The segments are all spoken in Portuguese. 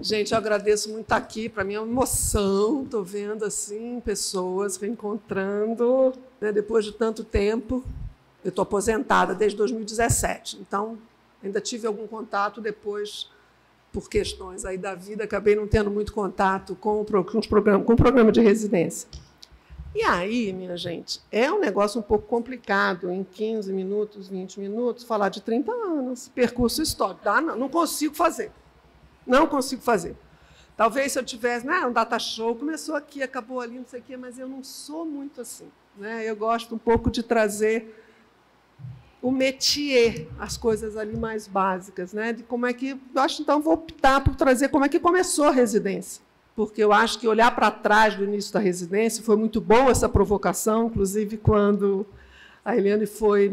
Gente, eu agradeço muito estar aqui. Para mim é uma emoção. Estou vendo assim pessoas reencontrando, né, depois de tanto tempo. Eu estou aposentada desde 2017, então ainda tive algum contato depois, por questões aí da vida, acabei não tendo muito contato com o programa de residência. E aí, minha gente, é um negócio um pouco complicado, em 15 minutos, 20 minutos, falar de 30 anos, percurso histórico. Tá? Não consigo fazer. Não consigo fazer. Talvez se eu tivesse, né, um data show, começou aqui, acabou ali, não sei o quê, mas eu não sou muito assim. Né? Eu gosto um pouco de trazer o métier, as coisas ali mais básicas, né? De como é que, eu acho, então, vou optar por trazer como é que começou a residência, porque eu acho que olhar para trás do início da residência foi muito boa essa provocação, inclusive quando a Eliane foi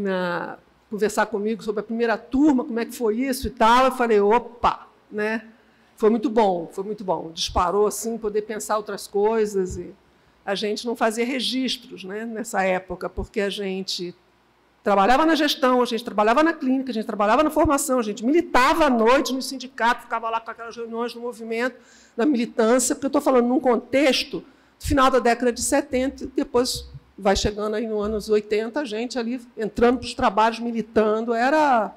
conversar comigo sobre a primeira turma, como é que foi isso e tal, eu falei, opa, né? Foi muito bom, disparou assim, poder pensar outras coisas, e a gente não fazia registros, né, nessa época, porque a gente trabalhava na gestão, a gente trabalhava na clínica, a gente trabalhava na formação, a gente militava à noite no sindicato, ficava lá com aquelas reuniões do movimento, da militância, porque eu estou falando num contexto do final da década de 70, e depois vai chegando aí nos anos 80, a gente ali entrando para os trabalhos, militando, era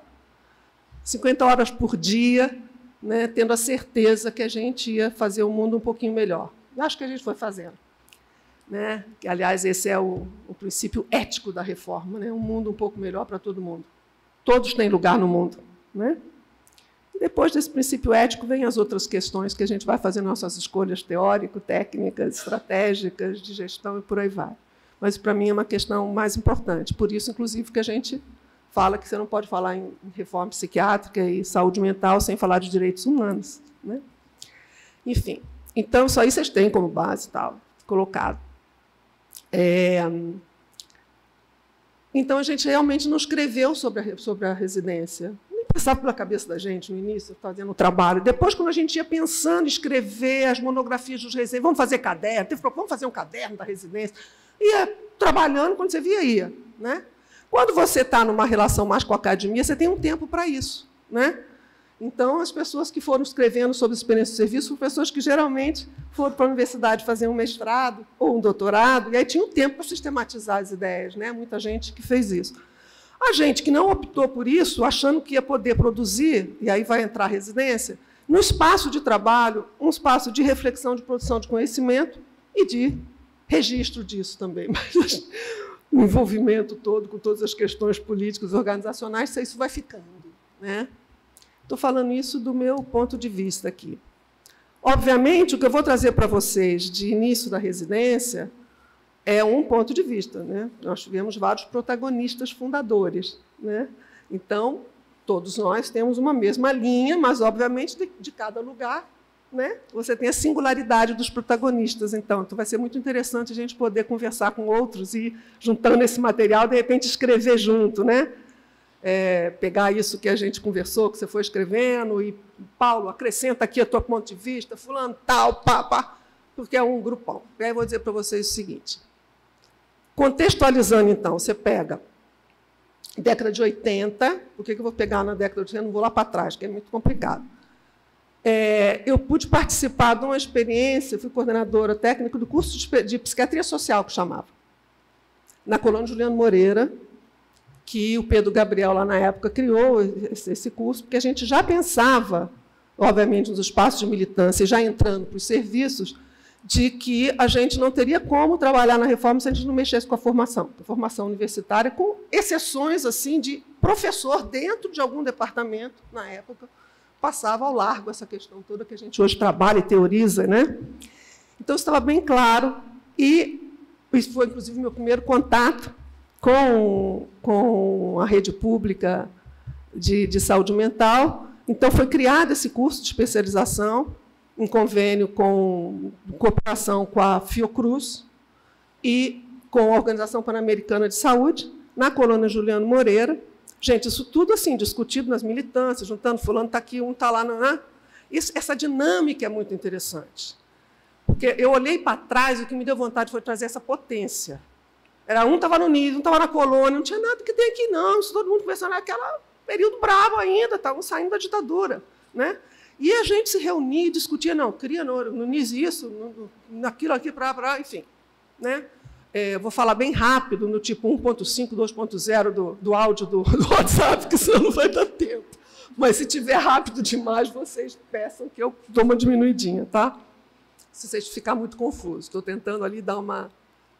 50 horas por dia, né, tendo a certeza que a gente ia fazer o mundo um pouquinho melhor. Eu acho que a gente foi fazendo. Né? Que, aliás, esse é o princípio ético da reforma, né? Um mundo um pouco melhor para todo mundo. Todos têm lugar no mundo. Né? E depois desse princípio ético, vem as outras questões que a gente vai fazer nossas escolhas teóricas, técnicas, estratégicas, de gestão e por aí vai. Mas, para mim, é uma questão mais importante. Por isso, inclusive, que a gente fala que você não pode falar em reforma psiquiátrica e saúde mental sem falar de direitos humanos. Né? Enfim, então, isso aí vocês têm como base, tal, colocado. Então, a gente realmente não escreveu sobre a residência. Nem passava pela cabeça da gente no início, fazendo o trabalho. Depois, quando a gente ia pensando em escrever as monografias dos residentes, vamos fazer caderno, vamos fazer um caderno da residência. Ia trabalhando, quando você via, ia. Né? Quando você está numa relação mais com a academia, você tem um tempo para isso. Né? Então, as pessoas que foram escrevendo sobre experiência de serviço foram pessoas que, geralmente, foram para a universidade fazer um mestrado ou um doutorado, e aí tinha um tempo para sistematizar as ideias. Né? Muita gente que fez isso. A gente que não optou por isso, achando que ia poder produzir, e aí vai entrar a residência, no espaço de trabalho, um espaço de reflexão, de produção de conhecimento e de registro disso também. Mas o envolvimento todo com todas as questões políticas e organizacionais, isso vai ficando. Né? Estou falando isso do meu ponto de vista aqui. Obviamente, o que eu vou trazer para vocês de início da residência é um ponto de vista. Né? Nós tivemos vários protagonistas fundadores. Né? Então, todos nós temos uma mesma linha, mas, obviamente, de cada lugar, né, você tem a singularidade dos protagonistas. Então, vai ser muito interessante a gente poder conversar com outros e, juntando esse material, de repente, escrever junto. Né? Pegar isso que a gente conversou, que você foi escrevendo, e, Paulo, acrescenta aqui a tua ponto de vista, fulano, tal, pá, porque é um grupão. E aí eu vou dizer para vocês o seguinte. Contextualizando, então, você pega década de 80, por que eu vou pegar na década de 80? Não vou lá para trás, que é muito complicado. Eu pude participar de uma experiência, fui coordenadora técnica do curso de psiquiatria social, que chamava, na Colônia Juliano Moreira, que o Pedro Gabriel, lá na época, criou esse curso, porque a gente já pensava, obviamente, nos espaços de militância, já entrando para os serviços, de que a gente não teria como trabalhar na reforma se a gente não mexesse com a formação universitária, com exceções assim, de professor dentro de algum departamento, na época, passava ao largo essa questão toda que a gente hoje trabalha e teoriza. Né? Então, isso estava bem claro, e isso foi, inclusive, o meu primeiro contato com a rede pública de saúde mental. Então, foi criado esse curso de especialização, em convênio com cooperação com a Fiocruz e com a Organização Pan-Americana de Saúde, na Colônia Juliano Moreira. Gente, isso tudo assim, discutido nas militâncias, juntando, fulano está aqui, um está lá. Essa dinâmica é muito interessante. Porque eu olhei para trás e o que me deu vontade foi trazer essa potência. Um estava no NIS, um estava na colônia, não tinha nada que tem aqui, não. Isso todo mundo conversando naquele período bravo ainda, estavam saindo da ditadura. Né? E a gente se reunia e discutia, não, queria no NIS isso, naquilo aqui, enfim. Né? Vou falar bem rápido, no tipo 1.5, 2.0 do áudio do WhatsApp, que senão não vai dar tempo. Mas, se tiver rápido demais, vocês peçam que eu dou uma diminuidinha, tá? Se vocês ficarem muito confusos. Estou tentando ali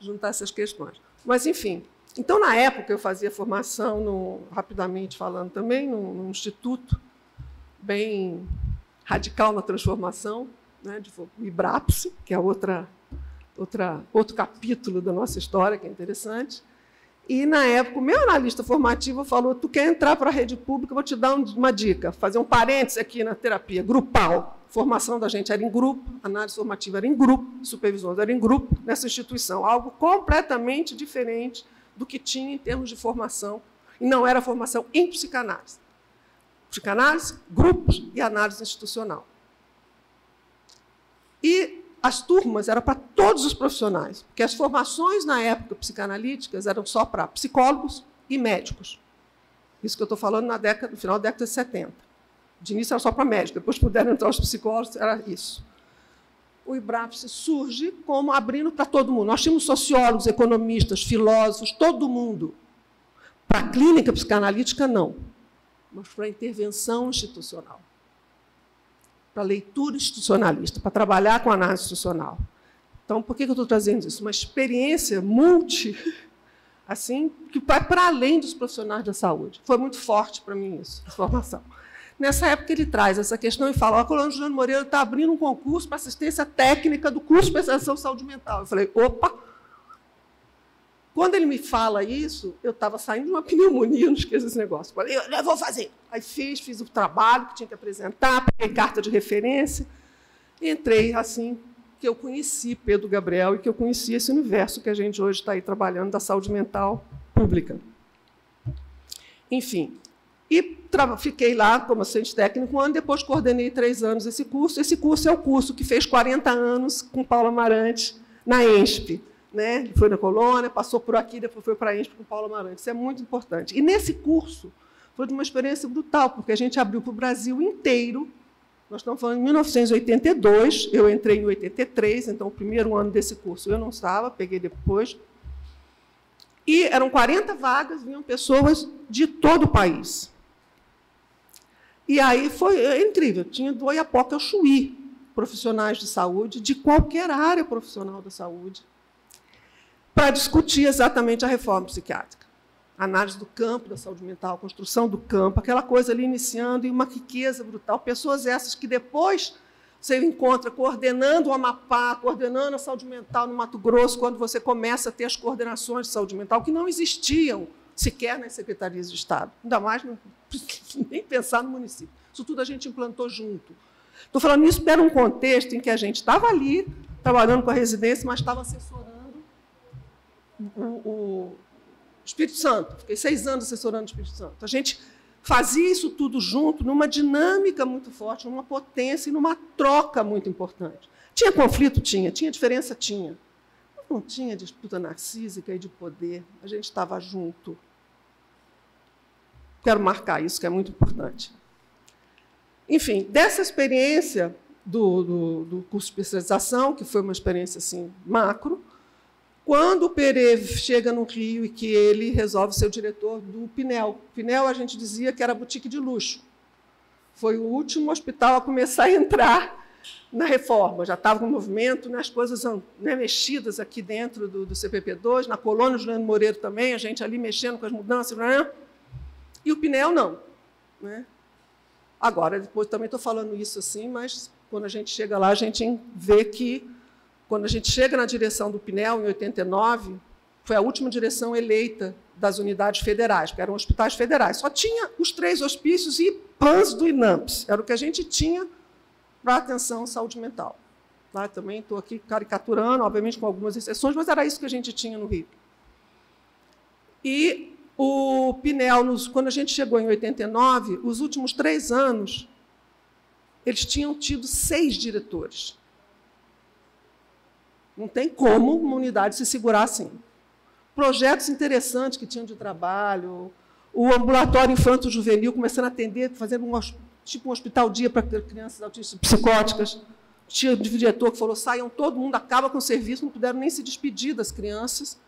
juntar essas questões. Mas, enfim. Então, na época, eu fazia formação, rapidamente falando também, num instituto bem radical na transformação, né, de IBRAPSE, que é outro capítulo da nossa história, que é interessante. E, na época, o meu analista formativo falou, tu quer entrar para a rede pública, eu vou te dar uma dica, fazer um parêntese aqui na terapia, grupal. A formação da gente era em grupo, a análise formativa era em grupo, supervisões era em grupo, nessa instituição, algo completamente diferente do que tinha em termos de formação, e não era formação em psicanálise. Psicanálise, grupos e análise institucional. E as turmas eram para todos os profissionais, porque as formações, na época, psicanalíticas eram só para psicólogos e médicos. Isso que eu estou falando no final da década de 70. De início era só para médicos, depois puderam entrar os psicólogos, era isso. O IBRAPSE surge como abrindo para todo mundo. Nós tínhamos sociólogos, economistas, filósofos, todo mundo. Para a clínica psicanalítica, não. Mas para a intervenção institucional. Para a leitura institucionalista, para trabalhar com a análise institucional. Então, por que eu estou trazendo isso? Uma experiência assim, que vai para além dos profissionais da saúde. Foi muito forte para mim isso, a formação. Nessa época, ele traz essa questão e fala, o Colônia Juliano Moreira está abrindo um concurso para assistência técnica do curso de especialização em saúde mental. Eu falei, opa! Quando ele me fala isso, eu estava saindo de uma pneumonia, não esqueço esse negócio. Eu falei, eu vou fazer. Aí fiz o trabalho que tinha que apresentar, peguei carta de referência, entrei assim, que eu conheci Pedro Gabriel e que eu conheci esse universo que a gente hoje está aí trabalhando da saúde mental pública. Enfim, e fiquei lá como assistente técnico um ano, depois coordenei 3 anos esse curso. Esse curso é o curso que fez 40 anos com Paulo Amarante na ENSP. Né? Ele foi na Colônia, passou por aqui, depois foi para a ENSP com Paulo Amarante. Isso é muito importante. E, nesse curso, foi de uma experiência brutal, porque a gente abriu para o Brasil inteiro. Nós estamos falando em 1982, eu entrei em 83, então, o primeiro ano desse curso eu não estava, peguei depois. E eram 40 vagas, vinham pessoas de todo o país. E aí foi incrível, tinha do Oiapoque ao Chuí, profissionais de saúde, de qualquer área profissional da saúde, para discutir exatamente a reforma psiquiátrica. A análise do campo da saúde mental, a construção do campo, aquela coisa ali iniciando, e uma riqueza brutal. Pessoas essas que depois você encontra coordenando o Amapá, coordenando a saúde mental no Mato Grosso, quando você começa a ter as coordenações de saúde mental, que não existiam sequer nas secretarias de Estado. Ainda mais, nem pensar no município. Isso tudo a gente implantou junto. Estou falando isso para um contexto em que a gente estava ali, trabalhando com a residência, mas estava assessorando o Espírito Santo. Fiquei 6 anos assessorando o Espírito Santo. A gente fazia isso tudo junto, numa dinâmica muito forte, numa potência e numa troca muito importante. Tinha conflito? Tinha. Tinha diferença? Tinha. Mas não tinha disputa narcísica e de poder. A gente estava junto. Quero marcar isso, que é muito importante. Enfim, dessa experiência do curso de especialização, que foi uma experiência assim, macro, quando o Perê chega no Rio e que ele resolve ser o diretor do Pinel. Pinel, a gente dizia que era boutique de luxo. Foi o último hospital a começar a entrar na reforma. Já estava no movimento, né, as coisas mexidas aqui dentro do CPP2, na Colônia Juliano Moreira também, a gente ali mexendo com as mudanças. Né? E o Pinel, não. Né? Agora, depois também estou falando isso assim, mas quando a gente chega lá, a gente vê que quando a gente chega na direção do Pinel, em 89, foi a última direção eleita das unidades federais, porque eram hospitais federais. Só tinha os 3 hospícios e PANs do INAMPS. Era o que a gente tinha para atenção à saúde mental. Lá também estou aqui caricaturando, obviamente com algumas exceções, mas era isso que a gente tinha no Rio. E o Pinel, quando a gente chegou em 89, os últimos 3 anos, eles tinham tido 6 diretores. Não tem como uma unidade se segurar assim. Projetos interessantes que tinham de trabalho, o ambulatório infanto-juvenil começando a atender, fazendo tipo um hospital-dia para crianças autistas psicóticas. Tinha um diretor que falou, saiam todo mundo, acaba com o serviço, não puderam nem se despedir das crianças,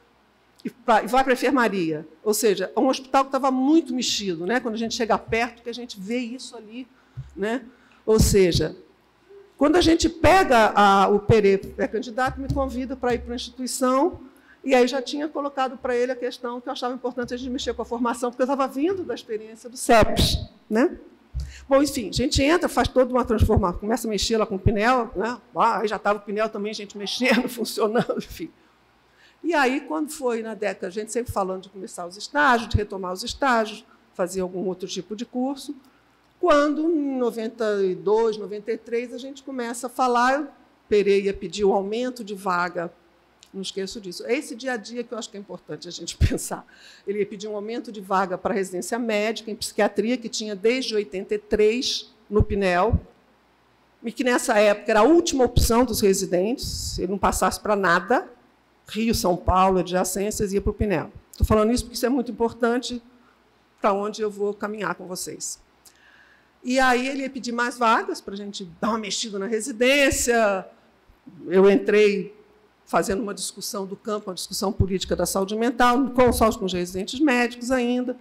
e vai para a enfermaria. Ou seja, é um hospital que estava muito mexido, né? Quando a gente chega perto, que a gente vê isso ali. Né? Ou seja, quando a gente pega o Perê pré-candidato, me convida para ir para a instituição, e aí já tinha colocado para ele a questão que eu achava importante a gente mexer com a formação, porque eu estava vindo da experiência do CEPS. Né? Bom, enfim, a gente entra, faz toda uma transformação, começa a mexer lá com o Pinel, né? Aí já estava o Pinel também, a gente mexendo, funcionando, enfim. E aí, quando foi na década, a gente sempre falando de começar os estágios, de retomar os estágios, fazer algum outro tipo de curso, quando, em 92, 93, a gente começa a falar, Pereira pediu aumento de vaga, não esqueço disso. É esse dia a dia que eu acho que é importante a gente pensar. Ele ia pedir um aumento de vaga para a residência médica em psiquiatria, que tinha desde 83 no Pinel, e que, nessa época, era a última opção dos residentes, se ele não passasse para nada, Rio, São Paulo, adjacências, ia para o Pinel. Estou falando isso porque isso é muito importante para onde eu vou caminhar com vocês. E aí ele ia pedir mais vagas para a gente dar uma mexida na residência. Eu entrei fazendo uma discussão do campo, uma discussão política da saúde mental, só com os residentes médicos ainda.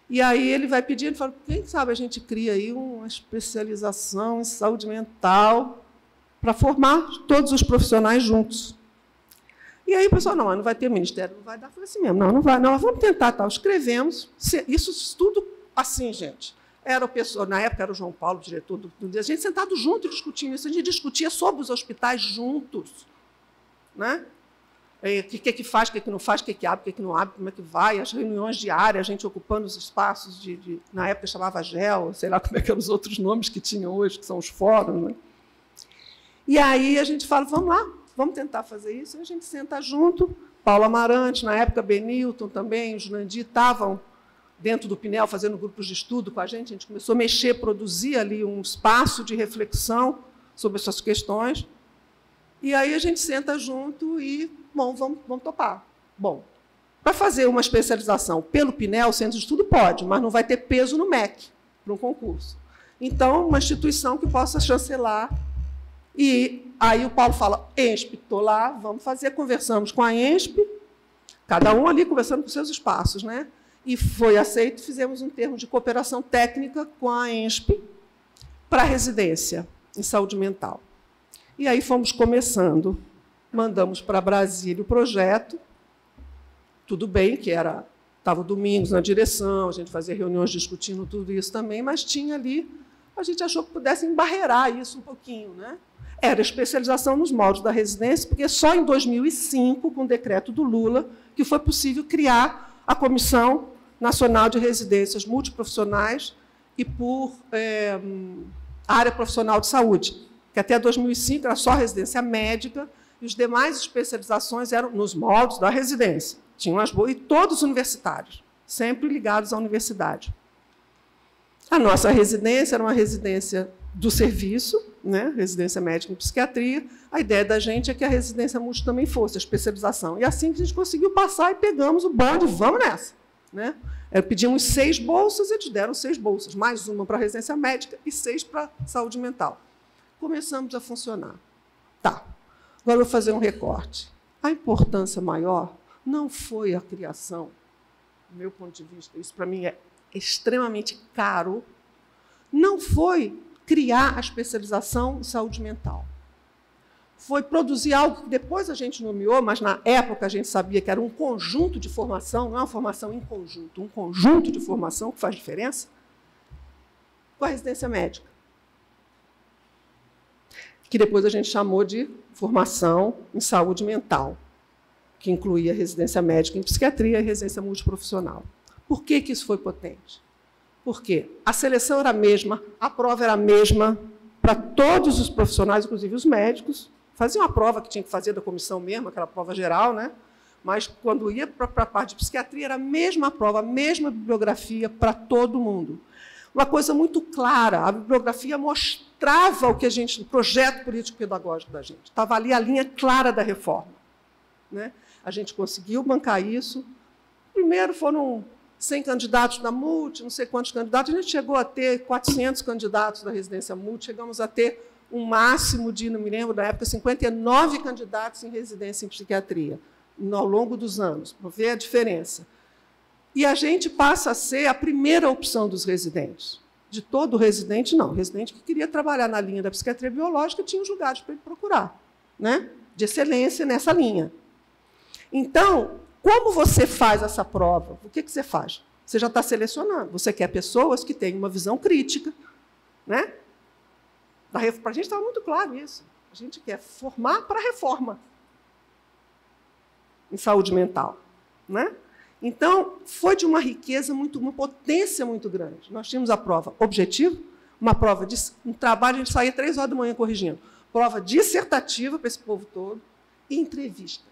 E aí ele vai pedir, ele fala, quem sabe a gente cria aí uma especialização em saúde mental para formar todos os profissionais juntos. E aí o pessoal, não vai ter o ministério, não vai dar. Eu falei assim mesmo, não vai, não, vamos tentar, tal. Escrevemos, isso tudo assim, gente. Era o pessoal, na época era o João Paulo, diretor do a gente sentado junto e discutindo isso, a gente discutia sobre os hospitais juntos. Né? O que faz, o que não faz, o que abre, o que não abre, como é que vai, as reuniões diárias, a gente ocupando os espaços na época chamava GEL, sei lá como é que eram os outros nomes que tinham hoje, que são os fóruns. Né? E aí a gente fala, vamos lá, vamos tentar fazer isso. A gente senta junto, Paulo Amarante, na época Benilton também, o Jurandir, estavam dentro do Pinel fazendo grupos de estudo com a gente começou a mexer, produzir ali um espaço de reflexão sobre essas questões. E aí a gente senta junto e, bom, vamos topar. Bom, para fazer uma especialização pelo Pinel, o centro de estudo pode, mas não vai ter peso no MEC para um concurso. Então, uma instituição que possa chancelar. E aí o Paulo fala, ENSP, estou lá, vamos fazer, conversamos com a ENSP, cada um ali conversando com seus espaços, né? E foi aceito, fizemos um termo de cooperação técnica com a ENSP para a residência em saúde mental. E aí fomos começando, mandamos para Brasília o projeto, tudo bem, que estava domingos na direção, a gente fazia reuniões discutindo tudo isso também, mas tinha ali, a gente achou que pudesse embarrear isso um pouquinho. Né? Era especialização nos moldes da residência, porque só em 2005, com o decreto do Lula, que foi possível criar a Comissão Nacional de Residências Multiprofissionais e por área profissional de saúde, que até 2005 era só residência médica, e as demais especializações eram nos moldes da residência. Tinham e todos universitários, sempre ligados à universidade. A nossa residência era uma residência do serviço, né? Residência médica em psiquiatria. A ideia da gente é que a residência múltipla também fosse a especialização. E assim que a gente conseguiu passar e pegamos o bonde, vamos nessa. Né? Pedimos 6 bolsas, eles deram 6 bolsas, mais uma para a residência médica e 6 para a saúde mental. Começamos a funcionar. Tá, agora eu vou fazer um recorte. A importância maior não foi a criação, do meu ponto de vista, isso para mim é extremamente caro, não foi criar a especialização em saúde mental. Foi produzir algo que depois a gente nomeou, mas na época a gente sabia que era um conjunto de formação, não é uma formação em conjunto, um conjunto de formação que faz diferença, com a residência médica, que depois a gente chamou de formação em saúde mental, que incluía residência médica em psiquiatria e residência multiprofissional. Por que isso foi potente? Porque a seleção era a mesma, a prova era a mesma para todos os profissionais, inclusive os médicos. Faziam a prova que tinha que fazer da comissão mesmo, aquela prova geral, né? Mas, quando ia para a parte de psiquiatria, era a mesma prova, a mesma bibliografia para todo mundo. Uma coisa muito clara, a bibliografia mostrava o projeto político-pedagógico da gente. Estava ali a linha clara da reforma. Né? A gente conseguiu bancar isso. Primeiro foram 100 candidatos da multi, não sei quantos candidatos, a gente chegou a ter 400 candidatos da residência multi, chegamos a ter um máximo de, não me lembro da época, 59 candidatos em residência em psiquiatria, ao longo dos anos, para ver a diferença. E a gente passa a ser a primeira opção dos residentes. De todo residente, não. O residente que queria trabalhar na linha da psiquiatria biológica tinha os lugares para ele procurar, né? De excelência nessa linha. Então, como você faz essa prova? O que você faz? Você já está selecionando. Você quer pessoas que tenham uma visão crítica, né? Para a gente estava muito claro isso. A gente quer formar para a reforma em saúde mental, né? Então, foi de uma riqueza, uma potência muito grande. Nós tínhamos a prova objetiva, uma prova de um trabalho, a gente saía 3 horas da manhã corrigindo. Prova dissertativa para esse povo todo e entrevista.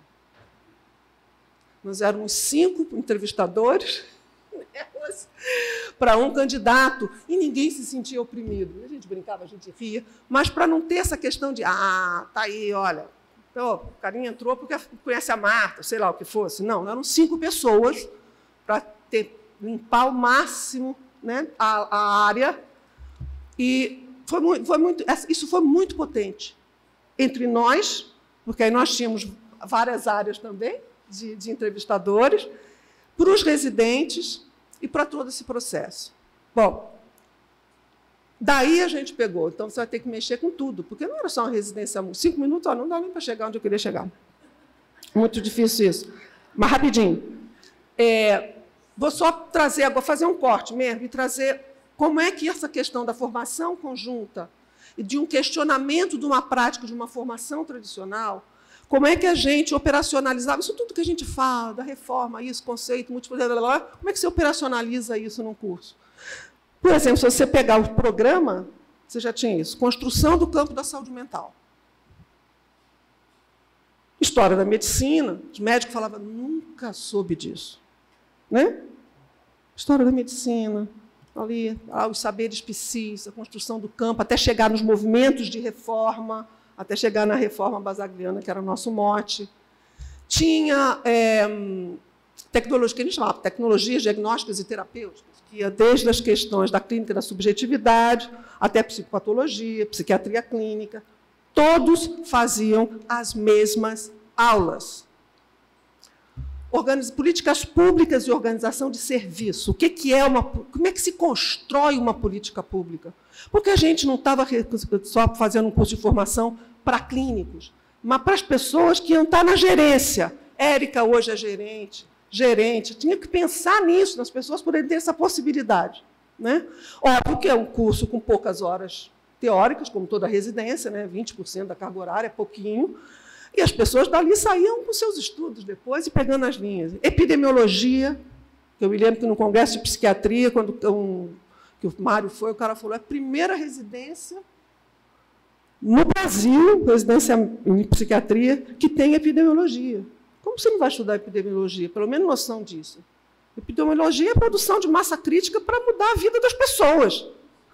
Nós éramos 5 entrevistadores para um candidato e ninguém se sentia oprimido. A gente brincava, a gente ria, mas para não ter essa questão de tá aí, olha, o carinha entrou porque conhece a Marta, sei lá o que fosse. Não, eram 5 pessoas para limpar ao máximo, né, a área. E isso foi muito potente entre nós, porque aí nós tínhamos várias áreas também de entrevistadores, para os residentes e para todo esse processo. Bom, daí a gente pegou, então você vai ter que mexer com tudo, porque não era só uma residência, 5 minutos, não dá nem para chegar onde eu queria chegar. Muito difícil isso. Mas rapidinho. Vou só trazer agora, fazer um corte mesmo, e trazer como é que essa questão da formação conjunta e de um questionamento de uma prática de uma formação tradicional, como é que a gente operacionalizava isso tudo que a gente fala, da reforma, isso, conceito, múltiplo, como é que você operacionaliza isso num curso? Por exemplo, se você pegar o programa, você já tinha isso, construção do campo da saúde mental. História da medicina, os médicos falavam, nunca soube disso. Né? História da medicina, ali, os saberes psis, a construção do campo, até chegar nos movimentos de reforma, até chegar na reforma basagliana, que era o nosso mote. Tinha tecnologia, que a gente chamava tecnologias diagnósticas e terapêuticas, que ia desde as questões da clínica da subjetividade até a psicopatologia, psiquiatria clínica. Todos faziam as mesmas aulas. Políticas públicas e organização de serviço. Como é que se constrói uma política pública? Porque a gente não estava só fazendo um curso de formação para clínicos, mas para as pessoas que iam estar na gerência. Érica hoje é gerente. Tinha que pensar nisso, nas pessoas poderem ter essa possibilidade. Né? Óbvio que é um curso com poucas horas teóricas, como toda residência, né? 20% da carga horária, é pouquinho, e as pessoas dali saíam com seus estudos depois e pegando as linhas. Epidemiologia, que eu me lembro que no Congresso de Psiquiatria, quando que o Mário foi, o cara falou, é a primeira residência no Brasil, residência em psiquiatria, que tem epidemiologia. Como você não vai estudar epidemiologia? Pelo menos noção disso. Epidemiologia é a produção de massa crítica para mudar a vida das pessoas,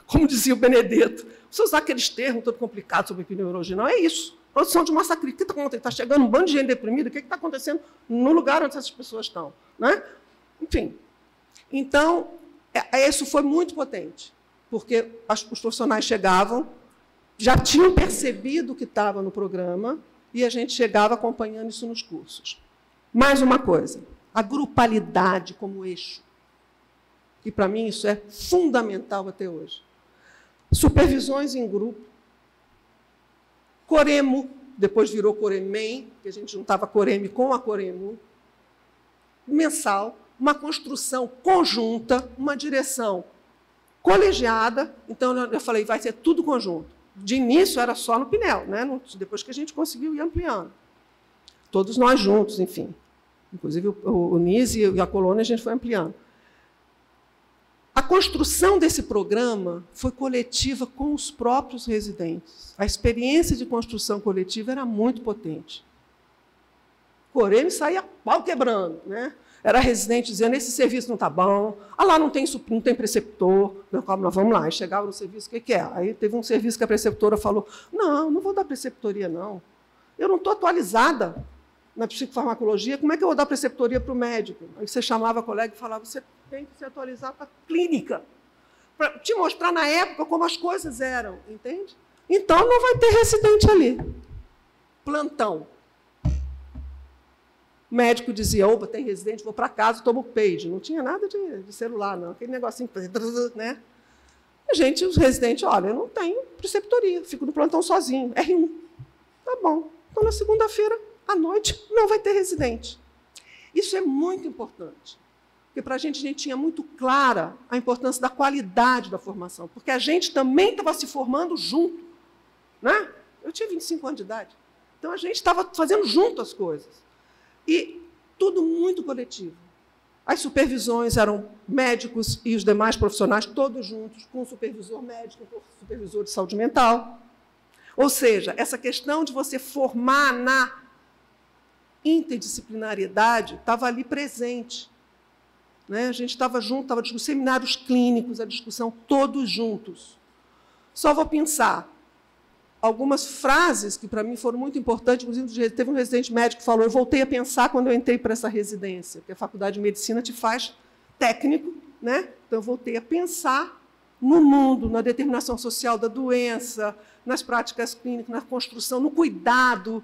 como dizia o Benedetto. Você usar aqueles termos todo complicados sobre epidemiologia, não é isso. Produção de massa crítica. O que está acontecendo? Está chegando um bando de gente deprimida, o que está acontecendo no lugar onde essas pessoas estão? Né? Enfim. Então, isso foi muito potente, porque os profissionais chegavam, já tinham percebido o que estava no programa, e a gente chegava acompanhando isso nos cursos. Mais uma coisa, a grupalidade como eixo. E, para mim, isso é fundamental até hoje. Supervisões em grupo. Coremo, depois virou Coremem, que a gente juntava Coreme com a Coremo. Mensal, uma construção conjunta, uma direção colegiada. Então, eu falei, vai ser tudo conjunto. De início, era só no Pinel, né? Depois que a gente conseguiu ir ampliando. Todos nós juntos, enfim. Inclusive, o NIS e a Colônia, a gente foi ampliando. A construção desse programa foi coletiva com os próprios residentes. A experiência de construção coletiva era muito potente. Coreme saía pau quebrando, né? Era residente dizendo, esse serviço não está bom, lá não tem preceptor. Não, calma, nós vamos lá. Aí chegava no serviço, o que é? Aí teve um serviço que a preceptora falou, não vou dar preceptoria, não. Eu não estou atualizada. na psicofarmacologia, como é que eu vou dar preceptoria para o médico? Aí você chamava a colega e falava, você tem que se atualizar para a clínica, para te mostrar na época como as coisas eram, entende? Então, não vai ter residente ali. Plantão. O médico dizia, opa, tem residente, vou para casa, tomo page. Não tinha nada de celular, não. Aquele negocinho, né? A gente, os residentes, olha, eu não tenho preceptoria, fico no plantão sozinho, R1. Tá bom. Então, na segunda-feira, à noite, não vai ter residente. Isso é muito importante, porque para a gente tinha muito clara a importância da qualidade da formação, porque a gente também estava se formando junto. Né? Eu tinha 25 anos de idade, então a gente estava fazendo junto as coisas. E tudo muito coletivo. As supervisões eram médicos e os demais profissionais, todos juntos, com o supervisor médico, com o supervisor de saúde mental. Ou seja, essa questão de você formar na interdisciplinariedade estava ali presente. Né? A gente estava junto, estava discutindo seminários clínicos, a discussão, todos juntos. Só vou pensar algumas frases que, para mim, foram muito importantes. Inclusive, teve um residente médico que falou, eu voltei a pensar quando eu entrei para essa residência, porque a faculdade de medicina te faz técnico, né? Então, eu voltei a pensar no mundo, na determinação social da doença, nas práticas clínicas, na construção, no cuidado.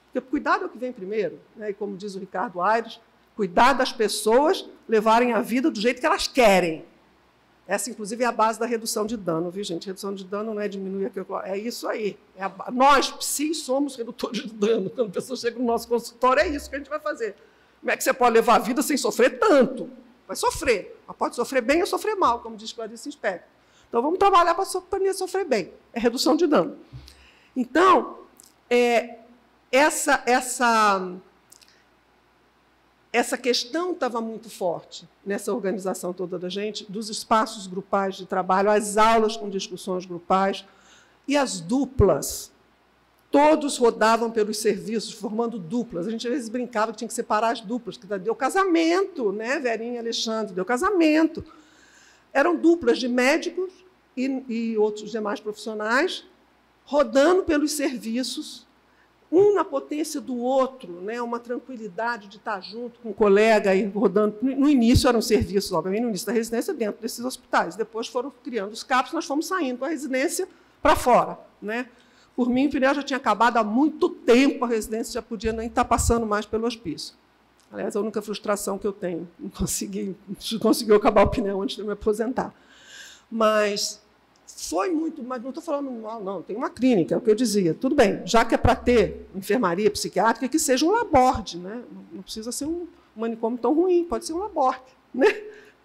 Porque o cuidado é o que vem primeiro, né? E como diz o Ricardo Aires, cuidar das pessoas levarem a vida do jeito que elas querem. Essa, inclusive, é a base da redução de dano, viu, gente? Redução de dano não é diminuir aquilo. É isso aí. Nós, psi, somos redutores de dano. Quando a pessoa chega no nosso consultório, é isso que a gente vai fazer. Como é que você pode levar a vida sem sofrer tanto? Vai sofrer. Mas pode sofrer bem ou sofrer mal, como diz Clarice Lispector. Então, vamos trabalhar para sofrer bem. É redução de dano. Então, essa questão estava muito forte nessa organização toda da gente, dos espaços grupais de trabalho, as aulas com discussões grupais e as duplas. Todos rodavam pelos serviços, formando duplas. A gente, às vezes, brincava que tinha que separar as duplas, que deu casamento, né? Verinha e Alexandre, deu casamento. Eram duplas de médicos e outros demais profissionais, rodando pelos serviços, um na potência do outro, né? Uma tranquilidade de estar junto com o colega e rodando. No início eram serviços, obviamente, no início da residência, dentro desses hospitais. Depois foram criando os CAPs, nós fomos saindo com a residência para fora. Né? Por mim, o Pinel já tinha acabado há muito tempo, a residência já podia nem estar passando mais pelo hospício. Aliás, a única frustração que eu tenho, não conseguiu acabar o Pinel antes de eu me aposentar. Mas foi muito, mas não estou falando mal, não, tem uma clínica, é o que eu dizia. Tudo bem, já que é para ter enfermaria psiquiátrica, que seja um laborde, né? Não precisa ser um manicômio tão ruim, pode ser um laborde, né?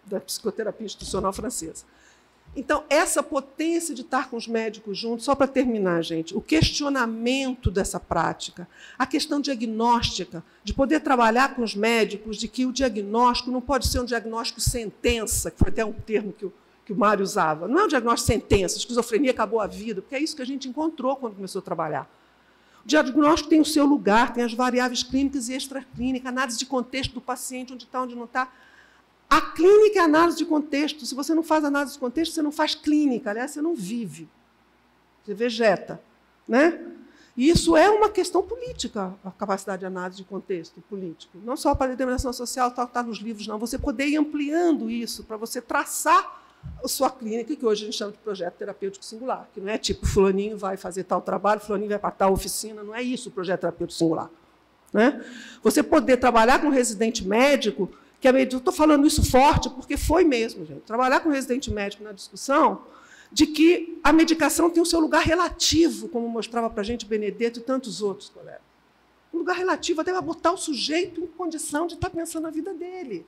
Da psicoterapia institucional francesa. Então, essa potência de estar com os médicos juntos, só para terminar, gente, o questionamento dessa prática, a questão diagnóstica, de poder trabalhar com os médicos, de que o diagnóstico não pode ser um diagnóstico sentença, que foi até um termo que o Mário usava. Não é um diagnóstico sentença, esquizofrenia acabou a vida, porque é isso que a gente encontrou quando começou a trabalhar. O diagnóstico tem o seu lugar, tem as variáveis clínicas e extraclínicas, análise de contexto do paciente, onde está, onde não está. A clínica é análise de contexto. Se você não faz análise de contexto, você não faz clínica. Aliás, você não vive. Você vegeta. Né? E isso é uma questão política, a capacidade de análise de contexto político. Não só para a determinação social, está nos livros, não. Você poder ir ampliando isso, para você traçar a sua clínica, que hoje a gente chama de projeto terapêutico singular, que não é tipo, fulaninho vai fazer tal trabalho, fulaninho vai para tal oficina, não é isso o projeto terapêutico singular. Né? Você poder trabalhar com um residente médico, que eu estou falando isso forte, porque foi mesmo, gente, trabalhar com um residente médico na discussão de que a medicação tem o seu lugar relativo, como mostrava para a gente Benedetto e tantos outros colegas. Um lugar relativo até para botar o sujeito em condição de estar pensando na vida dele.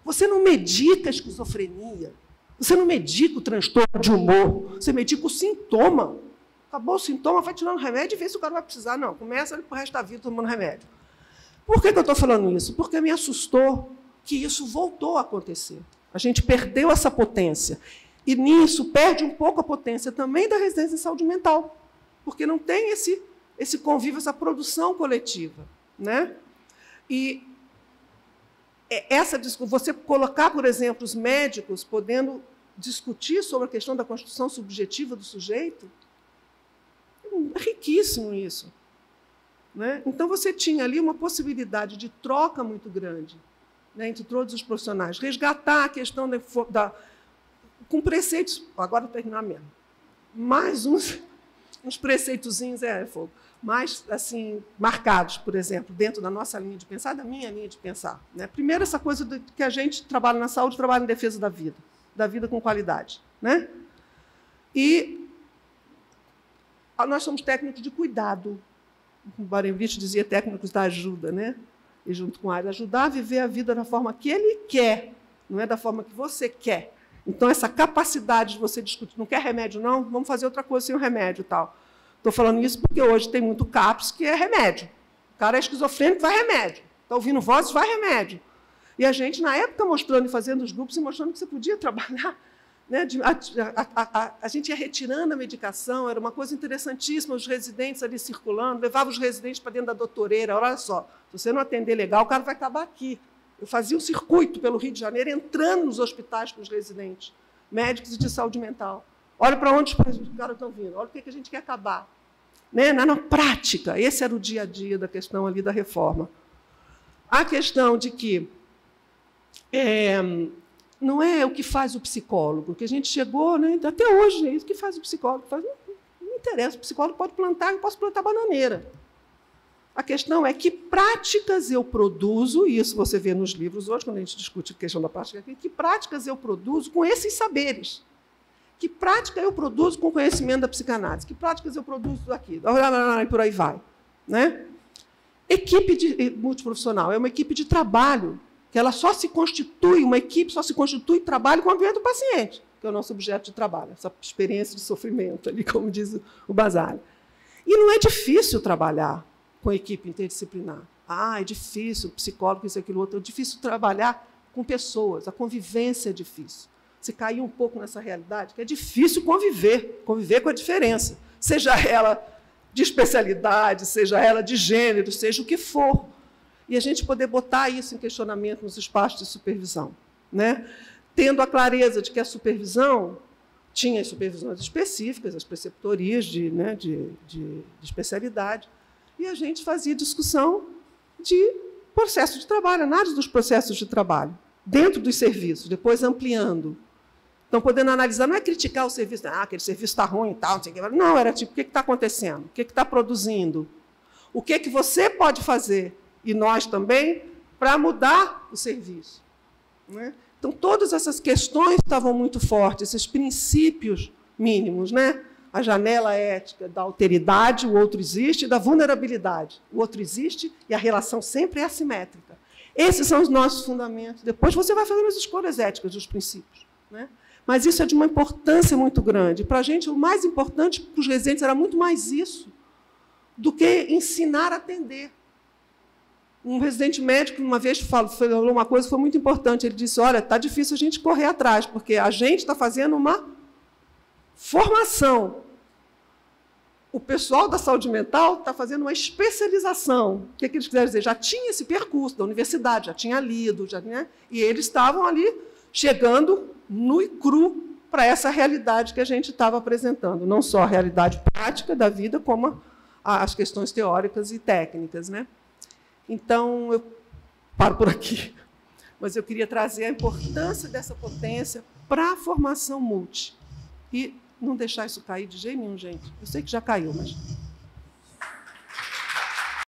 Você não medica a esquizofrenia, você não medica o transtorno de humor, você medica o sintoma. Acabou o sintoma, vai tirando remédio e vê se o cara vai precisar. Não, começa para o resto da vida tomando remédio. Por que eu estou falando isso? Porque me assustou que isso voltou a acontecer. A gente perdeu essa potência. E, nisso, perde um pouco a potência também da residência em saúde mental, porque não tem esse convívio, essa produção coletiva. Né? E você colocar, por exemplo, os médicos podendo discutir sobre a questão da construção subjetiva do sujeito, é riquíssimo isso. né? Então, você tinha ali uma possibilidade de troca muito grande, né, entre todos os profissionais. Resgatar a questão com preceitos... Agora vou terminar mesmo. Mais uns preceitozinhos mais assim, marcados, por exemplo, dentro da nossa linha de pensar, da minha linha de pensar, né? Primeiro, essa coisa de que a gente trabalha na saúde, trabalha em defesa da vida com qualidade, né? E nós somos técnicos de cuidado. O Barenbrich dizia técnicos da ajuda, né? E, junto com a área, ajudar a viver a vida da forma que ele quer, não é da forma que você quer. Então, essa capacidade de você discutir, não quer remédio, não? Vamos fazer outra coisa sem o remédio e tal. Estou falando isso porque hoje tem muito CAPS que é remédio. O cara é esquizofrênico, vai remédio. Está ouvindo vozes, vai remédio. E a gente, na época, mostrando e fazendo os grupos e mostrando que você podia trabalhar, né? A gente ia retirando a medicação, era uma coisa interessantíssima, os residentes ali circulando, levava os residentes para dentro da doutoreira. Olha só, se você não atender legal, o cara vai acabar aqui. Eu fazia um circuito pelo Rio de Janeiro, entrando nos hospitais com os residentes, médicos e de saúde mental. Olha para onde os caras estão vindo, olha o que a gente quer acabar. Né? Na prática, esse era o dia a dia da questão ali da reforma. A questão de que não é o que faz o psicólogo, que a gente chegou, né, até hoje, é isso que faz o psicólogo. Não interessa, o psicólogo pode plantar, eu posso plantar bananeira. A questão é que práticas eu produzo, e isso você vê nos livros hoje, quando a gente discute a questão da prática, que práticas eu produzo com esses saberes. Que prática eu produzo com conhecimento da psicanálise? Que práticas eu produzo aqui? E por aí vai. Né? Equipe multiprofissional é uma equipe de trabalho, que ela só se constitui, uma equipe só se constitui trabalho com a vida do paciente, que é o nosso objeto de trabalho, essa experiência de sofrimento, ali, como diz o Basali. E não é difícil trabalhar com equipe interdisciplinar. É difícil, psicólogo, isso, aquilo, outro. É difícil trabalhar com pessoas, a convivência é difícil. Se cair um pouco nessa realidade, que é difícil conviver com a diferença, seja ela de especialidade, seja ela de gênero, seja o que for. E a gente poder botar isso em questionamento nos espaços de supervisão, né? Tendo a clareza de que a supervisão tinha as supervisões específicas, as preceptorias de especialidade, e a gente fazia discussão de processo de trabalho, análise dos processos de trabalho, dentro dos serviços, depois ampliando. Então, podendo analisar, não é criticar o serviço, aquele serviço está ruim e tal, não sei o que. Não, era tipo, o que está acontecendo? O que está produzindo? O que você pode fazer, e nós também, para mudar o serviço? Né? Então, todas essas questões estavam muito fortes, esses princípios mínimos, né? A janela ética da alteridade, o outro existe, e da vulnerabilidade. O outro existe e a relação sempre é assimétrica. Esses são os nossos fundamentos. Depois você vai fazendo as escolhas éticas dos princípios. Né? Mas isso é de uma importância muito grande. Para a gente, o mais importante para os residentes era muito mais isso do que ensinar a atender. Um residente médico, uma vez, falou uma coisa que foi muito importante. Ele disse, olha, está difícil a gente correr atrás, porque a gente está fazendo uma formação. O pessoal da saúde mental está fazendo uma especialização. O que eles quiseram dizer? Já tinha esse percurso da universidade, já tinha lido, né? E eles estavam ali chegando nu e cru para essa realidade que a gente estava apresentando. Não só a realidade prática da vida, como as questões teóricas e técnicas. Né? Então, eu paro por aqui. Mas eu queria trazer a importância dessa potência para a formação multi. E não deixar isso cair de jeito nenhum, gente. Eu sei que já caiu, mas